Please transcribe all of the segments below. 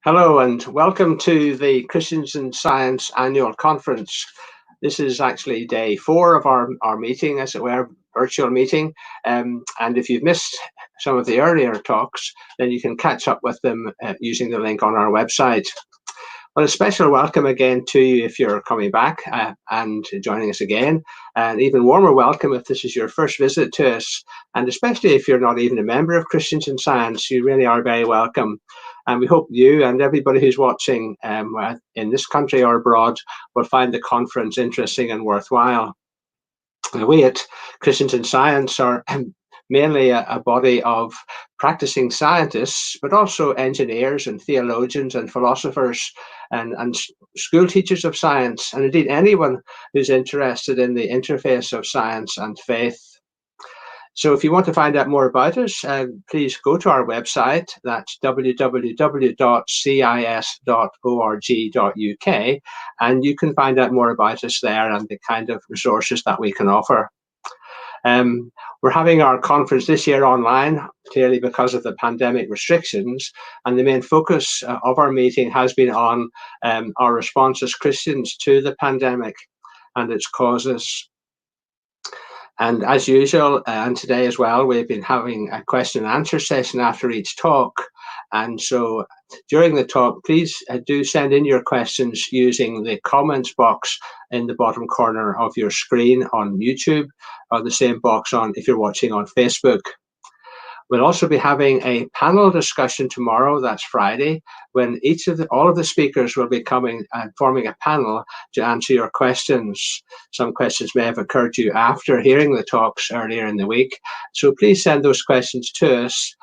Hello and welcome to the Christians in Science annual conference. This is actually day 4 of our meeting, as it were, virtual meeting. And if you've missed some of the earlier talks, then you can catch up with them using the link on our website. Well, a special welcome again to you if you're coming back and joining us again. An even warmer welcome if this is your first visit to us. And especially if you're not even a member of Christians in Science, you really are very welcome. And we hope you and everybody who's watching in this country or abroad will find the conference interesting and worthwhile. We at Christians in Science are mainly a body of practicing scientists, but also engineers and theologians and philosophers and school teachers of science, and indeed anyone who's interested in the interface of science and faith. So if you want to find out more about us, please go to our website. That's www.cis.org.uk, and you can find out more about us there and the kind of resources that we can offer. We're having our conference this year online, clearly because of the pandemic restrictions, and the main focus of our meeting has been on our response as Christians to the pandemic and its causes. And as usual, and today as well, we've been having a question and answer session after each talk. And so during the talk, please do send in your questions using the comments box in the bottom corner of your screen on YouTube, or the same box on if you're watching on Facebook. We'll also be having a panel discussion tomorrow, that's Friday, when all of the speakers will be coming and forming a panel to answer your questions. Some questions may have occurred to you after hearing the talks earlier in the week. So please send those questions to us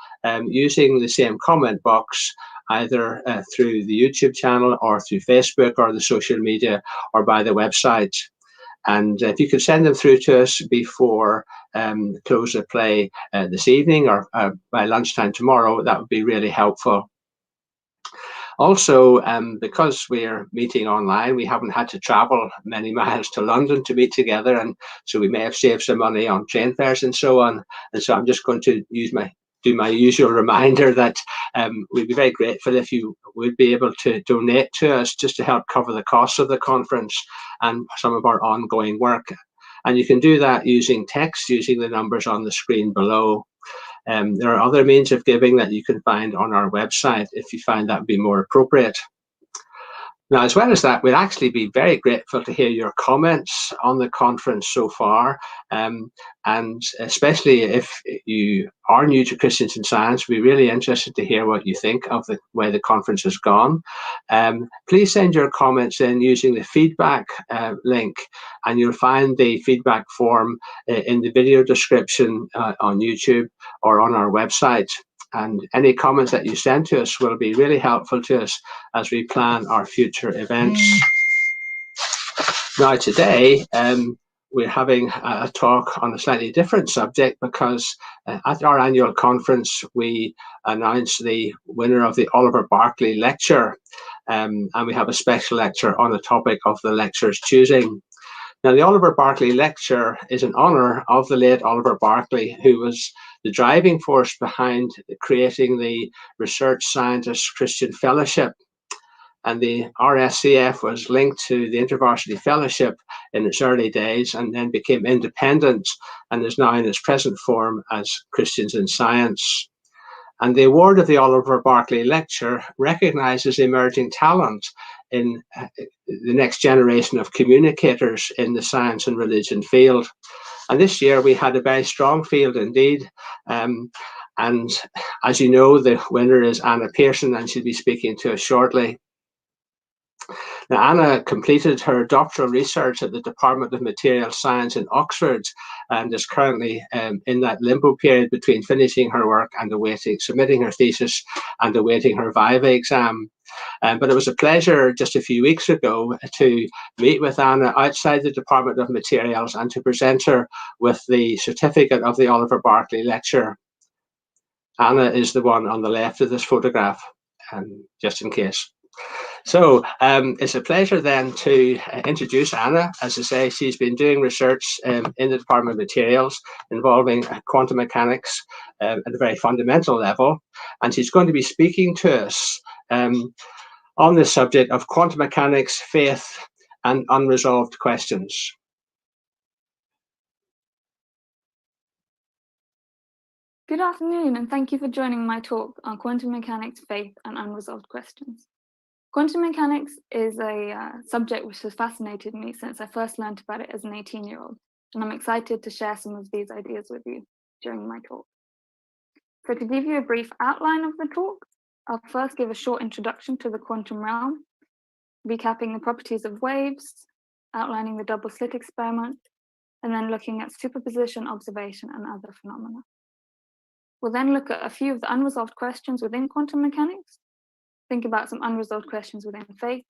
using the same comment box, either through the YouTube channel or through Facebook or the social media or by the website. And if you could send them through to us before close of play this evening or by lunchtime tomorrow, that would be really helpful. Also, because we're meeting online, we haven't had to travel many miles to London to meet together, and so we may have saved some money on train fares and so on. And so I'm just going to do my usual reminder that we'd be very grateful if you would be able to donate to us just to help cover the costs of the conference and some of our ongoing work. And you can do that using text, using the numbers on the screen below. There are other means of giving that you can find on our website if you find that would be more appropriate. Now, as well as that, we'd actually be very grateful to hear your comments on the conference so far, and especially if you are new to Christians in Science, we're really interested to hear what you think of the way the conference has gone. Please send your comments in using the feedback link, and you'll find the feedback form in the video description on YouTube or on our website. And any comments that you send to us will be really helpful to us as we plan our future events. Now, today, we're having a talk on a slightly different subject because at our annual conference, we announced the winner of the Oliver Barclay lecture. And we have a special lecture on the topic of the lecturer's choosing. Now, the Oliver Barclay lecture is in honour of the late Oliver Barclay, who was the driving force behind creating the Research Scientists Christian Fellowship. And the RSCF was linked to the InterVarsity Fellowship in its early days and then became independent and is now in its present form as Christians in Science. And the award of the Oliver Barclay Lecture recognises emerging talent in the next generation of communicators in the science and religion field. And this year we had a very strong field indeed. And as you know, the winner is Anna Pearson, and she'll be speaking to us shortly. Now, Anna completed her doctoral research at the Department of Material Science in Oxford and is currently in that limbo period between finishing her work and submitting her thesis and awaiting her Viva exam. But it was a pleasure just a few weeks ago to meet with Anna outside the Department of Materials and to present her with the certificate of the Oliver Barclay Lecture. Anna is the one on the left of this photograph, just in case. So it's a pleasure then to introduce Anna. As I say, she's been doing research in the Department of Materials involving quantum mechanics at a very fundamental level. And she's going to be speaking to us on the subject of quantum mechanics, faith, and unresolved questions. Good afternoon, and thank you for joining my talk on quantum mechanics, faith, and unresolved questions. Quantum mechanics is a subject which has fascinated me since I first learned about it as an 18-year-old, and I'm excited to share some of these ideas with you during my talk. So to give you a brief outline of the talk, I'll first give a short introduction to the quantum realm, recapping the properties of waves, outlining the double slit experiment, and then looking at superposition, observation, and other phenomena. We'll then look at a few of the unresolved questions within quantum mechanics, think about some unresolved questions within faith,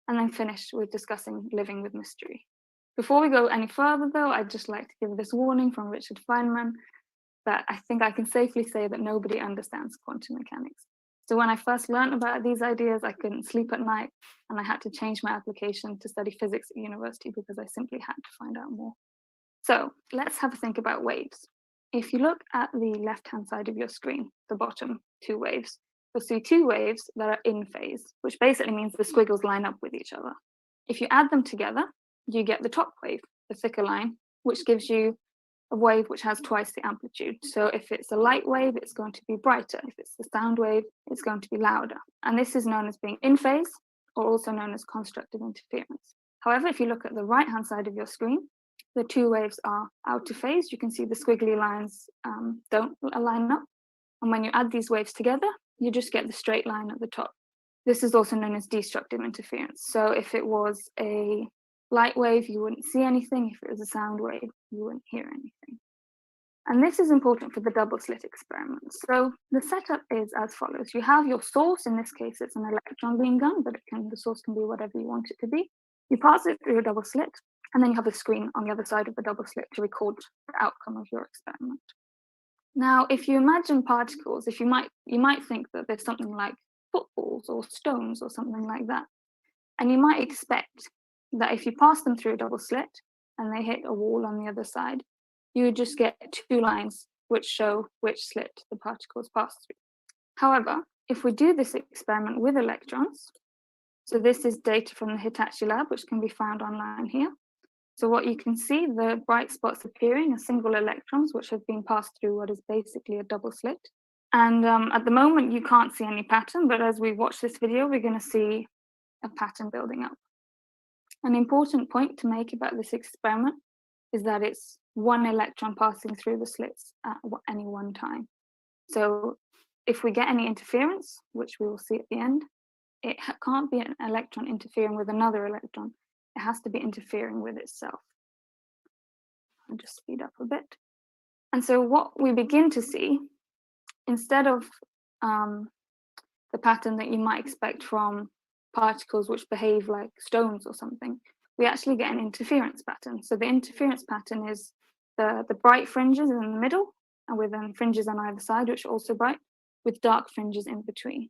and then finish with discussing living with mystery. Before we go any further, though, I'd just like to give this warning from Richard Feynman that I think I can safely say that nobody understands quantum mechanics. So when I first learned about these ideas, I couldn't sleep at night, and I had to change my application to study physics at university because I simply had to find out more. So let's have a think about waves. If you look at the left-hand side of your screen, the bottom two waves, you'll see two waves that are in phase, which basically means the squiggles line up with each other. If you add them together, you get the top wave, the thicker line, which gives you a wave which has twice the amplitude. So if it's a light wave, it's going to be brighter. If it's the sound wave, it's going to be louder. And this is known as being in phase, or also known as constructive interference. However, if you look at the right-hand side of your screen, the two waves are out of phase. You can see the squiggly lines don't line up. And when you add these waves together, you just get the straight line at the top. This is also known as destructive interference. So if it was a light wave, you wouldn't see anything. If it was a sound wave, you wouldn't hear anything. And this is important for the double slit experiment. So the setup is as follows. You have your source. In this case, it's an electron beam gun, but the source can be whatever you want it to be. You pass it through a double slit, and then you have a screen on the other side of the double slit to record the outcome of your experiment. Now, if you imagine particles, you might think that there's something like footballs or stones or something like that. And you might expect that if you pass them through a double slit and they hit a wall on the other side, you would just get two lines which show which slit the particles pass through. However, if we do this experiment with electrons, so this is data from the Hitachi lab, which can be found online here. So what you can see, the bright spots appearing are single electrons, which have been passed through what is basically a double slit. And at the moment, you can't see any pattern, but as we watch this video, we're going to see a pattern building up. An important point to make about this experiment is that it's one electron passing through the slits at any one time. So if we get any interference, which we will see at the end, it can't be an electron interfering with another electron. It has to be interfering with itself. I'll just speed up a bit. And so what we begin to see, instead of the pattern that you might expect from particles which behave like stones or something, we actually get an interference pattern. So the interference pattern is the bright fringes in the middle, and with fringes on either side, which are also bright, with dark fringes in between.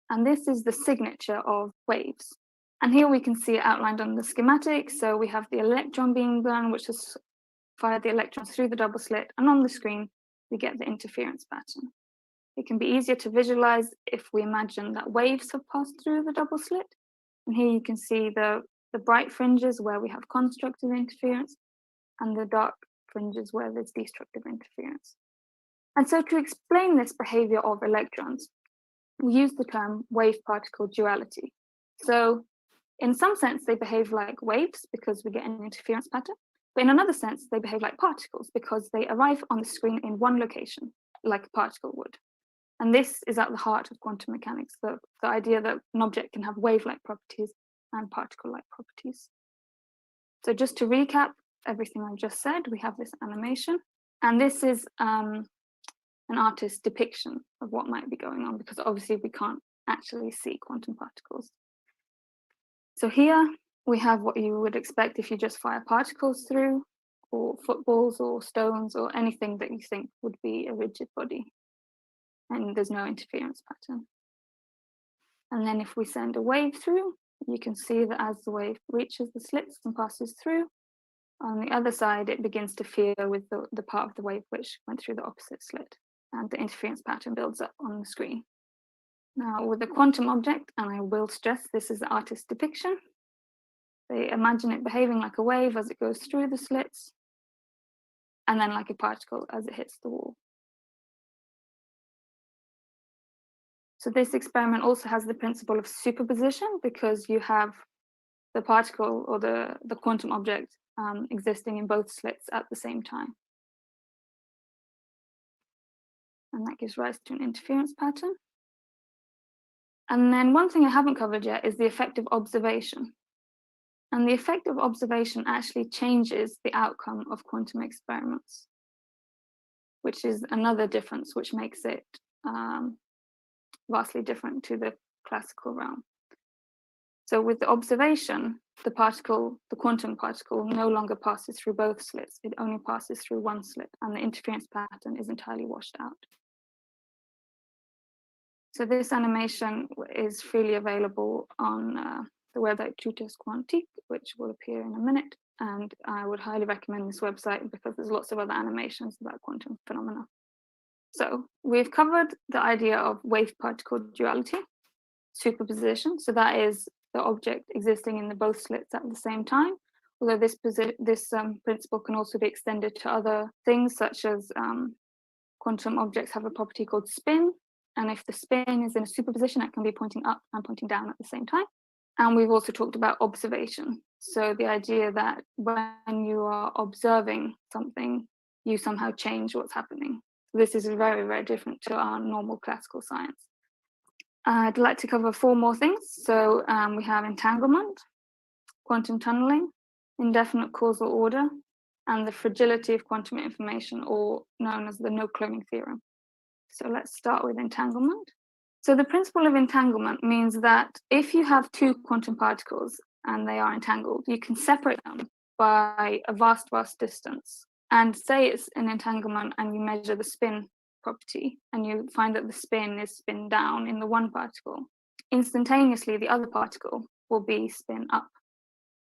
And this is the signature of waves. And here we can see it outlined on the schematic. So we have the electron being done, which has fired the electrons through the double slit. And on the screen, we get the interference pattern. It can be easier to visualize if we imagine that waves have passed through the double slit. And here you can see the bright fringes where we have constructive interference, and the dark fringes where there's destructive interference. And so to explain this behavior of electrons, we use the term wave-particle duality. So in some sense, they behave like waves because we get an interference pattern. But in another sense, they behave like particles because they arrive on the screen in one location, like a particle would. And this is at the heart of quantum mechanics, the idea that an object can have wave-like properties and particle-like properties. So just to recap everything I've just said, we have this animation. And this is an artist's depiction of what might be going on, because obviously we can't actually see quantum particles. So here we have what you would expect if you just fire particles through, or footballs or stones or anything that you think would be a rigid body. And there's no interference pattern. And then if we send a wave through, you can see that as the wave reaches the slits and passes through, on the other side, it begins to fear with the part of the wave which went through the opposite slit, and the interference pattern builds up on the screen. Now, with a quantum object, and I will stress this is the artist's depiction, they imagine it behaving like a wave as it goes through the slits, and then like a particle as it hits the wall. So this experiment also has the principle of superposition, because you have the particle or the quantum object existing in both slits at the same time. And that gives rise to an interference pattern. And then one thing I haven't covered yet is the effect of observation. And the effect of observation actually changes the outcome of quantum experiments, which is another difference which makes it vastly different to the classical realm. So with the observation, the quantum particle no longer passes through both slits, it only passes through one slit, and the interference pattern is entirely washed out. So this animation is freely available on the website Tutors Quantique, which will appear in a minute. And I would highly recommend this website because there's lots of other animations about quantum phenomena. So we've covered the idea of wave-particle duality, superposition. So that is the object existing in the both slits at the same time. Although this principle can also be extended to other things, such as quantum objects have a property called spin. And if the spin is in a superposition, it can be pointing up and pointing down at the same time. And we've also talked about observation. So the idea that when you are observing something, you somehow change what's happening. This is very, very different to our normal classical science. I'd like to cover 4 more things. So we have entanglement, quantum tunneling, indefinite causal order, and the fragility of quantum information, or known as the no-cloning theorem. So let's start with entanglement. So the principle of entanglement means that if you have 2 quantum particles and they are entangled, you can separate them by a vast, vast distance. And say it's an entanglement and you measure the spin property and you find that the spin is spin down in the one particle, instantaneously the other particle will be spin up.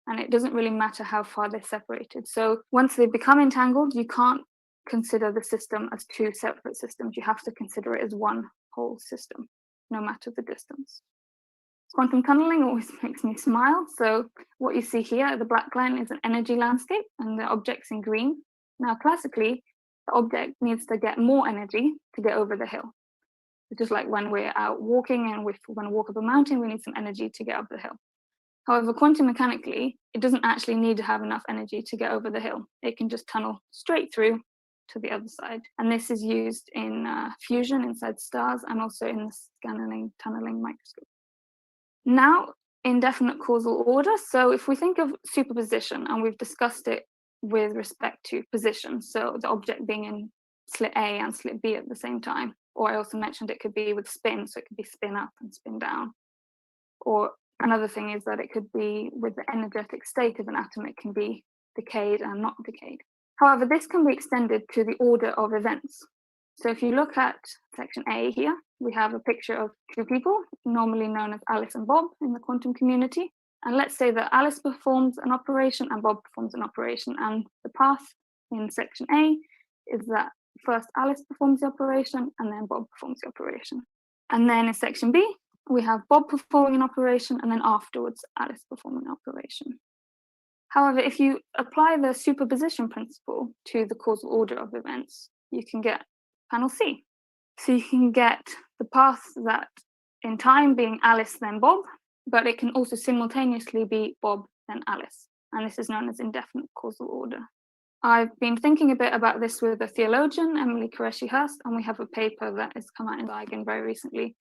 And it doesn't really matter how far they're separated. So once they become entangled, you can't consider the system as 2 separate systems. You have to consider it as one whole system, no matter the distance. Quantum tunneling always makes me smile. So what you see here, the black line, is an energy landscape and the object's in green. Now, classically, the object needs to get more energy to get over the hill. It's just like when we're out walking and we're going to walk up a mountain, we need some energy to get up the hill. However, quantum mechanically, it doesn't actually need to have enough energy to get over the hill. It can just tunnel straight through to the other side. And this is used in fusion inside stars and also in the scanning tunneling microscope. Now, indefinite causal order. So if we think of superposition, and we've discussed it with respect to position, so the object being in slit A and slit B at the same time, or I also mentioned it could be with spin, so it could be spin up and spin down. Or another thing is that it could be with the energetic state of an atom, it can be decayed and not decayed. However, this can be extended to the order of events. So if you look at section A here, we have a picture of 2 people, normally known as Alice and Bob in the quantum community. And let's say that Alice performs an operation and Bob performs an operation. And the path in section A is that first Alice performs the operation and then Bob performs the operation. And then in section B, we have Bob performing an operation and then afterwards Alice performing an operation. However, if you apply the superposition principle to the causal order of events, you can get panel C. So you can get the path that in time being Alice then Bob, but it can also simultaneously be Bob then Alice. And this is known as indefinite causal order. I've been thinking a bit about this with a theologian, Emily Qureshi-Hurst, and we have a paper that has come out in Eigen very recently.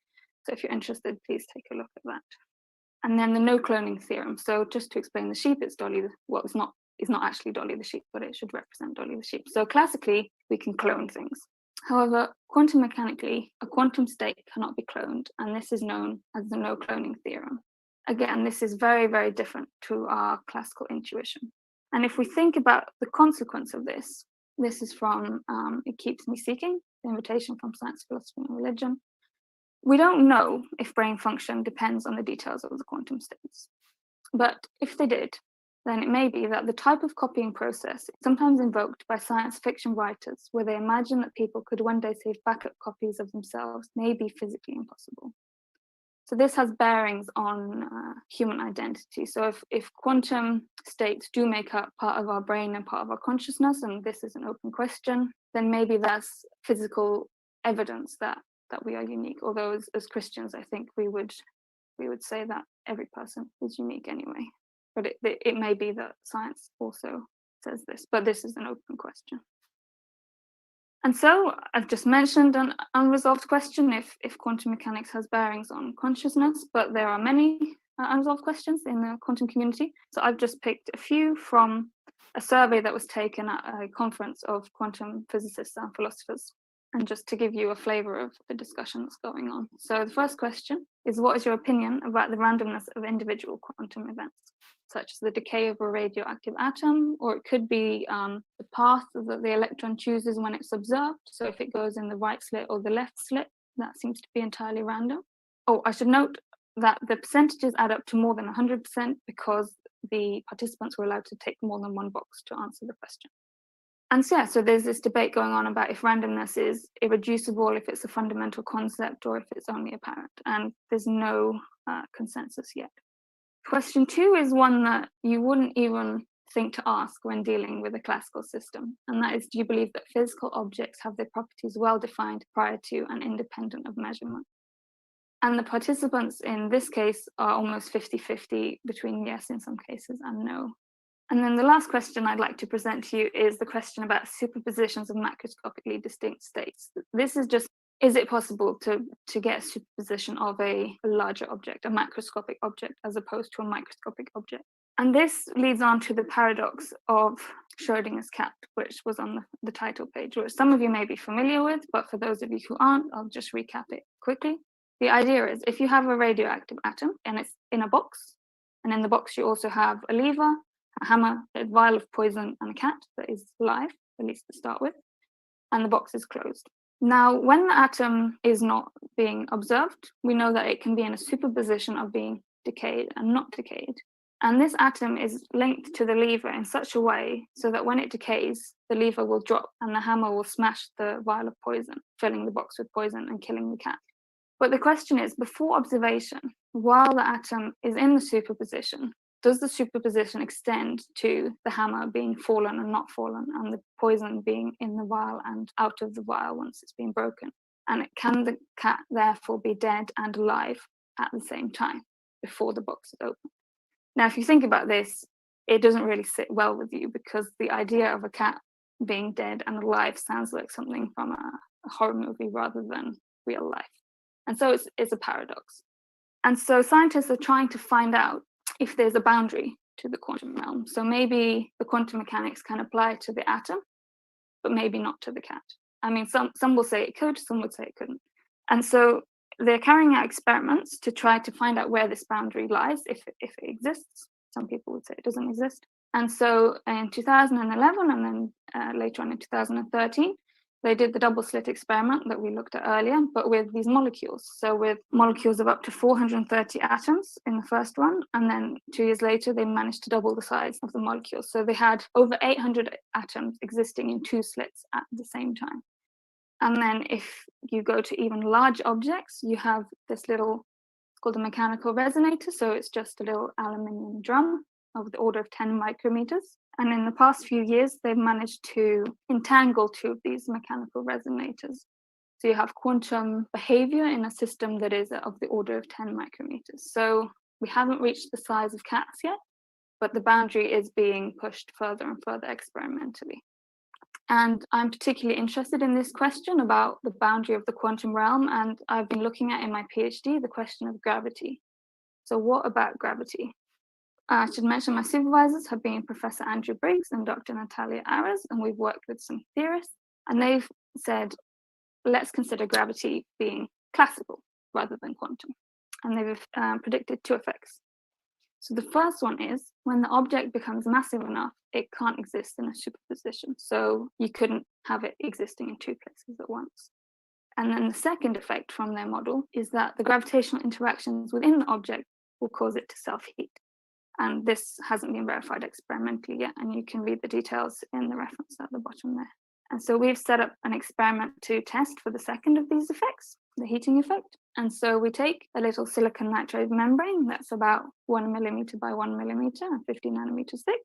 So if you're interested, please take a look at that. And then the no cloning theorem. So just to explain the sheep, it's Dolly, well, it's not actually Dolly the sheep, but it should represent Dolly the sheep. So classically, we can clone things. However, quantum mechanically, a quantum state cannot be cloned, and this is known as the no cloning theorem. Again, this is very, very different to our classical intuition. And if we think about the consequence of this, this is from It Keeps Me Seeking, the invitation from Science, Philosophy and Religion. We don't know if brain function depends on the details of the quantum states. But if they did, then it may be that the type of copying process sometimes invoked by science fiction writers, where they imagine that people could one day save backup copies of themselves, may be physically impossible. So this has bearings on human identity. So if quantum states do make up part of our brain and part of our consciousness, and this is an open question, then maybe that's physical evidence that we are unique. Although as Christians, I think we would say that every person is unique anyway. But it may be that science also says this, but this is an open question. And so I've just mentioned an unresolved question if quantum mechanics has bearings on consciousness, but there are many unresolved questions in the quantum community. So I've just picked a few from a survey that was taken at a conference of quantum physicists and philosophers, and just to give you a flavor of the discussion that's going on. So the first question is, what is your opinion about the randomness of individual quantum events, such as the decay of a radioactive atom, or it could be the path that the electron chooses when it's observed. So if it goes in the right slit or the left slit, that seems to be entirely random. Oh, I should note that the percentages add up to more than 100% because the participants were allowed to take more than one box to answer the question. And so, yeah, so there's this debate going on about if randomness is irreducible, if it's a fundamental concept, or if it's only apparent. And there's no consensus yet. Question 2 is one that you wouldn't even think to ask when dealing with a classical system. And that is, do you believe that physical objects have their properties well defined prior to and independent of measurement? And the participants in this case are almost 50-50 between yes in some cases and no. And then the last question I'd like to present to you is the question about superpositions of macroscopically distinct states. This is just, is it possible to get a superposition of a larger object, a macroscopic object, as opposed to a microscopic object? And this leads on to the paradox of Schrödinger's cat, which was on the title page, which some of you may be familiar with, but for those of you who aren't, I'll just recap it quickly. The idea is, if you have a radioactive atom and it's in a box, and in the box you also have a lever, a hammer, a vial of poison, and a cat that is live, at least to start with, and the box is closed. Now, when the atom is not being observed, we know that it can be in a superposition of being decayed and not decayed. And this atom is linked to the lever in such a way so that when it decays, the lever will drop and the hammer will smash the vial of poison, filling the box with poison and killing the cat. But the question is, before observation, while the atom is in the superposition, does the superposition extend to the hammer being fallen and not fallen, and the poison being in the vial and out of the vial once it's been broken? And can the cat therefore be dead and alive at the same time before the box is opened? Now, if you think about this, it doesn't really sit well with you, because the idea of a cat being dead and alive sounds like something from a horror movie rather than real life. And so it's a paradox. And so scientists are trying to find out if there's a boundary to the quantum realm. So maybe the quantum mechanics can apply to the atom, but maybe not to the cat. I mean, some will say it could, some would say it couldn't. And so they're carrying out experiments to try to find out where this boundary lies, if it exists. Some people would say it doesn't exist. And so in 2011 and then later on in 2013, they did the double slit experiment that we looked at earlier, but with these molecules. So with molecules of up to 430 atoms in the first one, and then 2 years later, they managed to double the size of the molecules. So they had over 800 atoms existing in 2 slits at the same time. And then if you go to even large objects, you have this little, it's called a mechanical resonator. So it's just a little aluminium drum of the order of 10 micrometers. And in the past few years, they've managed to entangle 2 of these mechanical resonators. So you have quantum behavior in a system that is of the order of 10 micrometers. So we haven't reached the size of cats yet, but the boundary is being pushed further and further experimentally. And I'm particularly interested in this question about the boundary of the quantum realm, and I've been looking at in my PhD the question of gravity. So what about gravity? I should mention my supervisors have been Professor Andrew Briggs and Dr. Natalia Ares, and we've worked with some theorists, and they've said, let's consider gravity being classical rather than quantum. And they've predicted 2 effects. So the first one is, when the object becomes massive enough, it can't exist in a superposition. So you couldn't have it existing in 2 places at once. And then the second effect from their model is that the gravitational interactions within the object will cause it to self-heat. And this hasn't been verified experimentally yet, and you can read the details in the reference at the bottom there. And so we've set up an experiment to test for the second of these effects, the heating effect. And so we take a little silicon nitride membrane that's about 1 millimeter by 1 millimeter and 50 nanometers thick,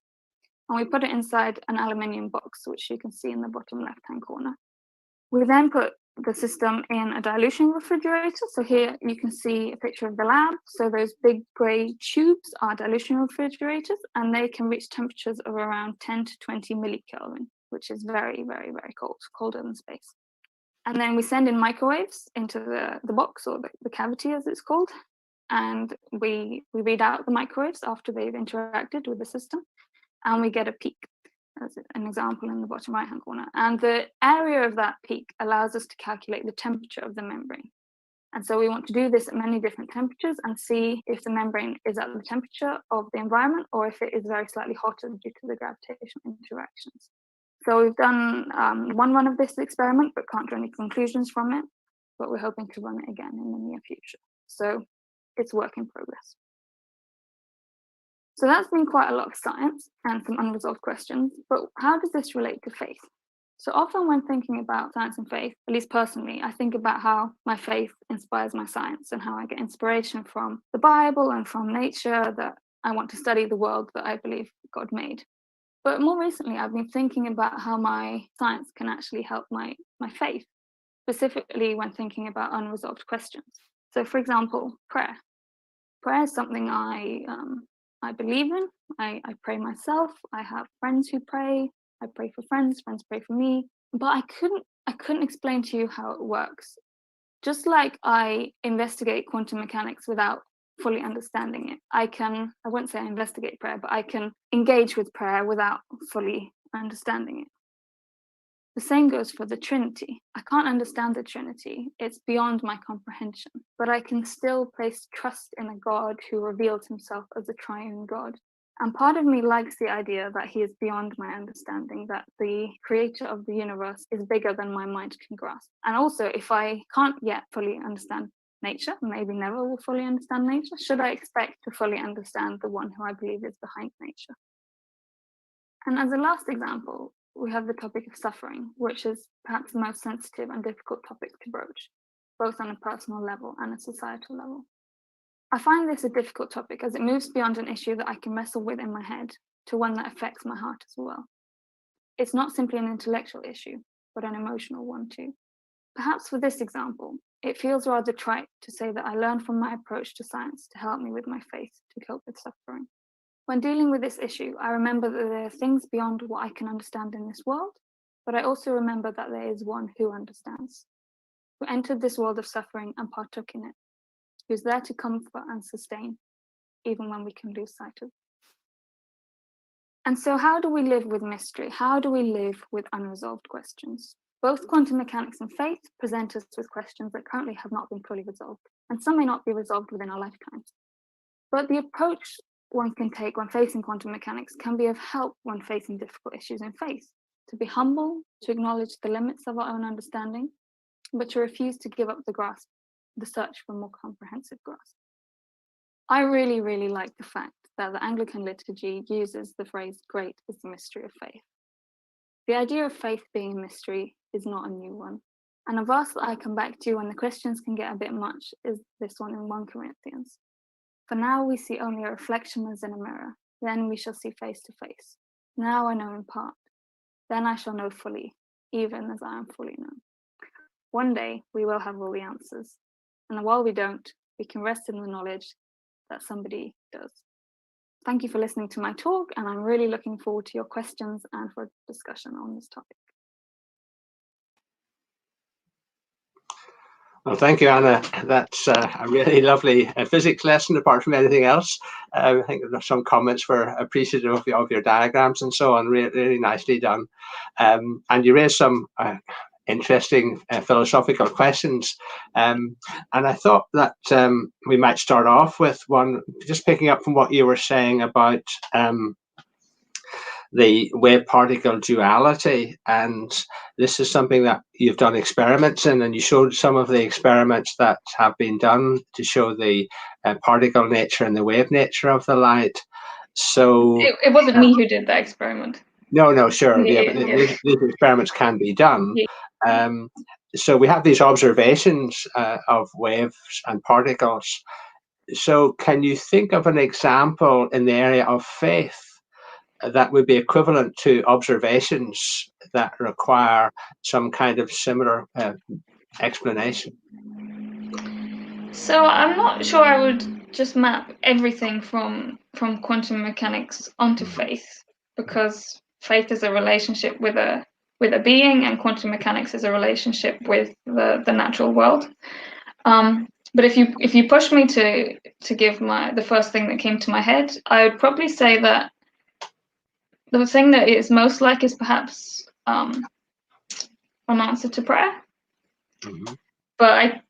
and we put it inside an aluminium box, which you can see in the bottom left-hand corner. We then put the system in a dilution refrigerator. So here you can see a picture of the lab. So those big grey tubes are dilution refrigerators, and they can reach temperatures of around 10 to 20 millikelvin, which is very, very, very cold, colder than space. And then we send in microwaves into the box, or the cavity as it's called, and we read out the microwaves after they've interacted with the system, and we get a peak, as an example in the bottom right hand corner. And the area of that peak allows us to calculate the temperature of the membrane. And so we want to do this at many different temperatures and see if the membrane is at the temperature of the environment or if it is very slightly hotter due to the gravitational interactions. So we've done one run of this experiment, but can't draw any conclusions from it, but we're hoping to run it again in the near future. So it's work in progress. So that's been quite a lot of science and some unresolved questions, but how does this relate to faith? So often when thinking about science and faith, at least personally, I think about how my faith inspires my science and how I get inspiration from the Bible and from nature, that I want to study the world that I believe God made. But more recently, I've been thinking about how my science can actually help my faith, specifically when thinking about unresolved questions. So for example, prayer. Prayer is something I believe in. I pray myself. I have friends who pray. I pray for friends. Friends pray for me. But I couldn't explain to you how it works. Just like I investigate quantum mechanics without fully understanding it, I wouldn't say I investigate prayer, but I can engage with prayer without fully understanding it. The same goes for the Trinity. I can't understand the Trinity. It's beyond my comprehension, but I can still place trust in a God who reveals himself as a triune God. And part of me likes the idea that he is beyond my understanding, that the creator of the universe is bigger than my mind can grasp. And also, if I can't yet fully understand nature, maybe never will fully understand nature, should I expect to fully understand the one who I believe is behind nature? And as a last example, we have the topic of suffering, which is perhaps the most sensitive and difficult topic to broach, both on a personal level and a societal level. I find this a difficult topic as it moves beyond an issue that I can wrestle with in my head to one that affects my heart as well. It's not simply an intellectual issue, but an emotional one too. Perhaps for this example, it feels rather trite to say that I learned from my approach to science to help me with my faith to cope with suffering. When dealing with this issue, I remember that there are things beyond what I can understand in this world, but I also remember that there is one who understands, who entered this world of suffering and partook in it, who's there to comfort and sustain, even when we can lose sight of it. And so how do we live with mystery? How do we live with unresolved questions? Both quantum mechanics and faith present us with questions that currently have not been fully resolved, and some may not be resolved within our lifetimes. But the approach one can take when facing quantum mechanics can be of help when facing difficult issues in faith, to be humble, to acknowledge the limits of our own understanding, but to refuse to give up the grasp, the search for more comprehensive grasp. I really, really like the fact that the Anglican liturgy uses the phrase, "Great is the mystery of faith." The idea of faith being a mystery is not a new one. And a verse that I come back to when the questions can get a bit much is this one in 1 Corinthians. For now we see only a reflection as in a mirror, then we shall see face to face. Now I know in part, then I shall know fully, even as I am fully known. One day we will have all the answers, and while we don't, we can rest in the knowledge that somebody does. Thank you for listening to my talk, and I'm really looking forward to your questions and for discussion on this topic. Well, thank you, Anna. That's a really lovely physics lesson, apart from anything else. I think some comments were appreciative of your diagrams and so on, really nicely done. And you raised some interesting philosophical questions. And I thought that we might start off with one, just picking up from what you were saying about the wave-particle duality, and this is something that you've done experiments in, and you showed some of the experiments that have been done to show the particle nature and the wave nature of the light. So it wasn't me who did that experiment. No, sure, yeah, but these experiments can be done. Yeah. so we have these observations of waves and particles. So can you think of an example in the area of faith that would be equivalent to observations that require some kind of similar explanation? So I'm not sure I would just map everything from quantum mechanics onto faith, because faith is a relationship with a being, and quantum mechanics is a relationship with the natural world. But if you push me to give the first thing that came to my head, I would probably say that the thing that it's most like is perhaps an answer to prayer. Mm-hmm. But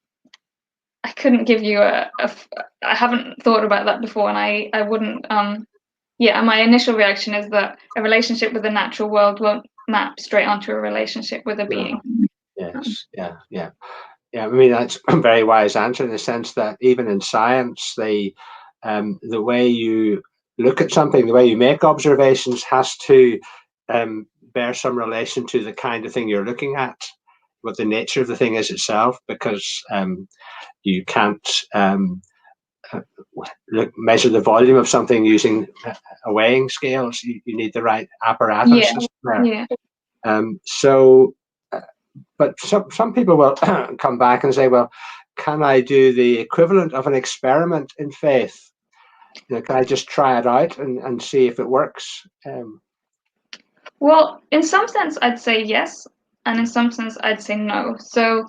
I couldn't give you I haven't thought about that before, and I wouldn't. Yeah, my initial reaction is that a relationship with the natural world won't map straight onto a relationship with a being. Yes, yeah. I mean, that's a very wise answer, in the sense that even in science, the way you look at something, the way you make observations, has to bear some relation to the kind of thing you're looking at, what the nature of the thing is itself, because you can't measure the volume of something using a weighing scales. You need the right apparatus. Yeah. But some people will come back and say, well, can I do the equivalent of an experiment in faith? Can I just try it out and see if it works? Well, in some sense, I'd say yes, and in some sense, I'd say no. So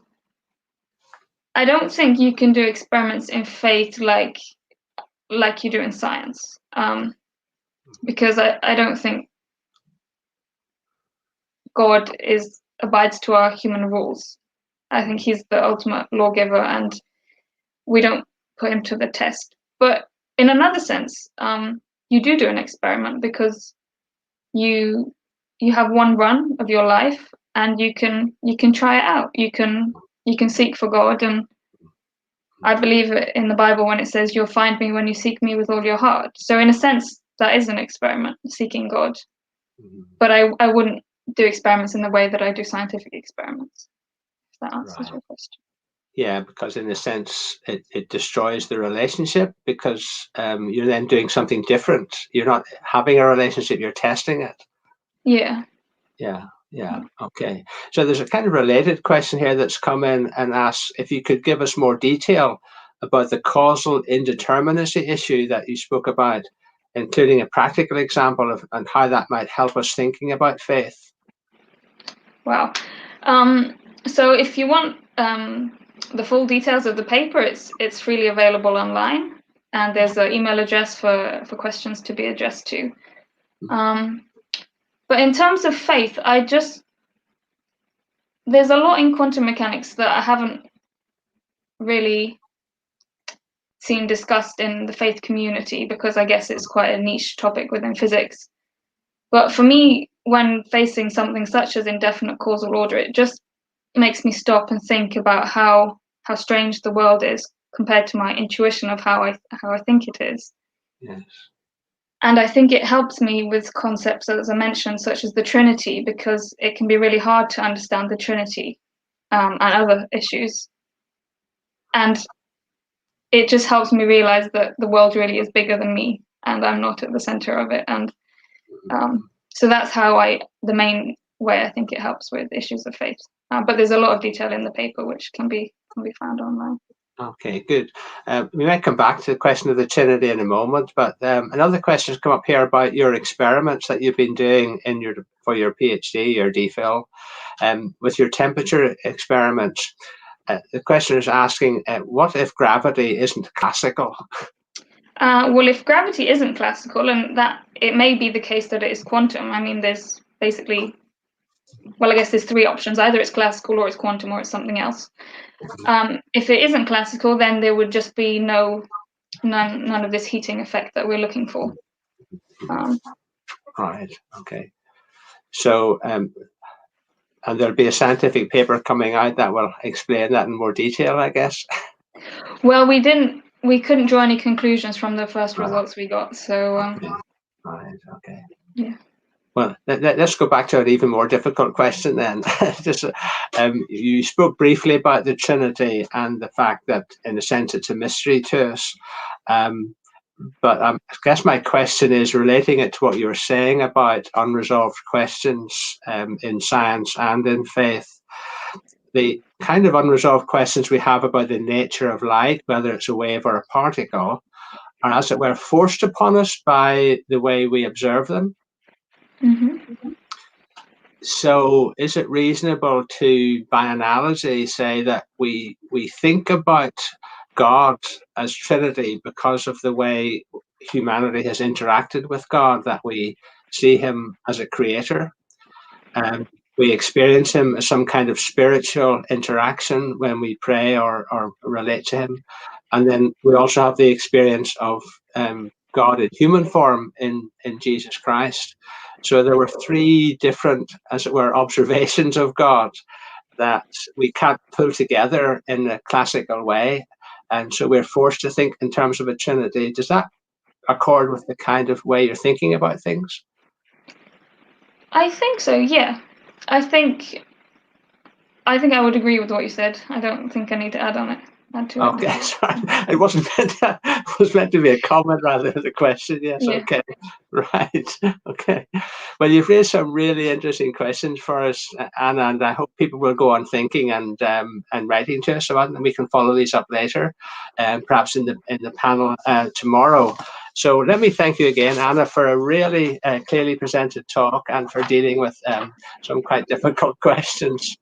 I don't think you can do experiments in faith like you do in science, because I don't think God abides to our human rules. I think he's the ultimate lawgiver, and we don't put him to the test. But in another sense, you do an experiment, because you have one run of your life, and you can try it out. You can seek for God, and I believe in the Bible when it says, "You'll find me when you seek me with all your heart." So in a sense, that is an experiment, seeking God. But I wouldn't do experiments in the way that I do scientific experiments, if that answers your question. Yeah, because in a sense, it destroys the relationship, because you're then doing something different. You're not having a relationship, you're testing it. Yeah. Okay. So there's a kind of related question here that's come in and asks if you could give us more detail about the causal indeterminacy issue that you spoke about, including a practical example of and how that might help us thinking about faith. Wow. So if you want the full details of the paper, it's freely available online, and there's an email address for questions to be addressed to. But in terms of faith, there's a lot in quantum mechanics that I haven't really seen discussed in the faith community, because I guess it's quite a niche topic within physics. But for me, when facing something such as indefinite causal order, it just makes me stop and think about how strange the world is compared to my intuition of how I think it is. Yes. And I think it helps me with concepts, as I mentioned, such as the Trinity, because it can be really hard to understand the Trinity and other issues. And it just helps me realize that the world really is bigger than me, and I'm not at the center of it. And so that's the main way I think it helps with issues of faith. But there's a lot of detail in the paper which can be found online. Okay, good. We might come back to the question of the Trinity in a moment, but another question has come up here about your experiments that you've been doing for your PhD, your DPhil, with your temperature experiments. The question is asking, what if gravity isn't classical? Well, if gravity isn't classical, and that it may be the case that it is quantum. I mean, there's basically, well, I guess there's three options: either it's classical, or it's quantum, or it's something else. If it isn't classical, then there would just be none of this heating effect that we're looking for. Right. Okay. So, and there'll be a scientific paper coming out that will explain that in more detail, I guess. Well, we couldn't draw any conclusions from the first results we got. So. Right. Okay. Yeah. Well, let's go back to an even more difficult question then. Just, you spoke briefly about the Trinity and the fact that, in a sense, it's a mystery to us. But I guess my question is relating it to what you were saying about unresolved questions in science and in faith. The kind of unresolved questions we have about the nature of light, whether it's a wave or a particle, are, as it were, forced upon us by the way we observe them. Mm-hmm. So is it reasonable to, by analogy, say that we think about God as Trinity because of the way humanity has interacted with God, that we see him as a creator? We experience him as some kind of spiritual interaction when we pray or relate to him. And then we also have the experience of God in human form in Jesus Christ. So there were three different, as it were, observations of God that we can't pull together in a classical way. And so we're forced to think in terms of a Trinity. Does that accord with the kind of way you're thinking about things? I think so, yeah. I think I would agree with what you said. I don't think I need to add to it. Okay, sorry. It wasn't meant to be a comment rather than a question. Yes, yeah. Okay, right. Okay. Well, you've raised some really interesting questions for us, Anna, and I hope people will go on thinking and writing to us about them, and we can follow these up later, perhaps in the panel tomorrow. So let me thank you again, Anna, for a really clearly presented talk and for dealing with some quite difficult questions.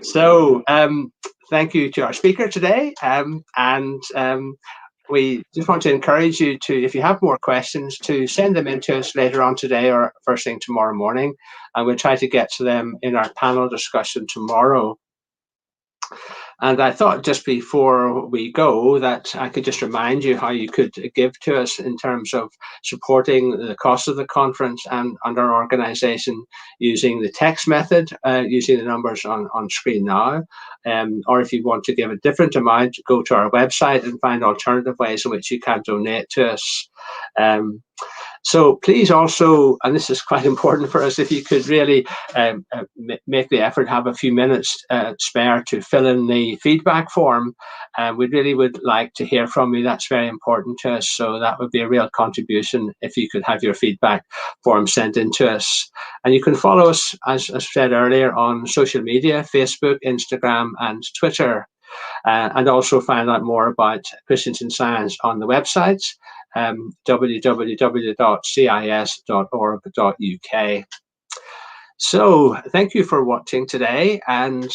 So thank you to our speaker today, and we just want to encourage you to, if you have more questions, to send them in to us later on today or first thing tomorrow morning, and we'll try to get to them in our panel discussion tomorrow. And I thought just before we go that I could just remind you how you could give to us in terms of supporting the cost of the conference and our organization using the text method, using the numbers on screen now. Or if you want to give a different amount, go to our website and find alternative ways in which you can donate to us. So please also, and this is quite important for us, if you could really make the effort, have a few minutes spare to fill in the feedback form. We really would like to hear from you. That's very important to us. So that would be a real contribution if you could have your feedback form sent in to us. And you can follow us, as said earlier, on social media, Facebook, Instagram, and Twitter. And also find out more about Christians in Science on the websites, www.cis.org.uk. So thank you for watching today, and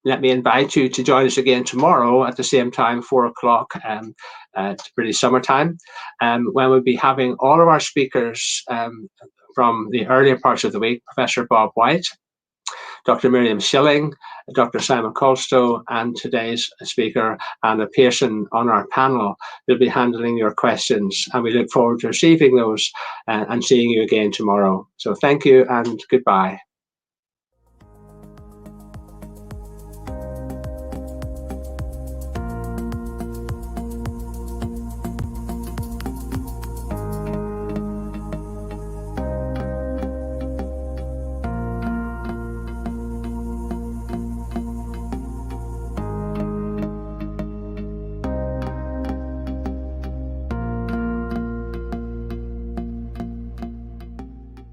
let me invite you to join us again tomorrow at the same time, 4 o'clock, it's pretty summertime, when we'll be having all of our speakers from the earlier parts of the week, Professor Bob White, Dr. Miriam Schilling, Dr. Simon Colstow, and today's speaker, Anna Pearson, on our panel. We'll be handling your questions, and we look forward to receiving those and seeing you again tomorrow. So thank you and goodbye.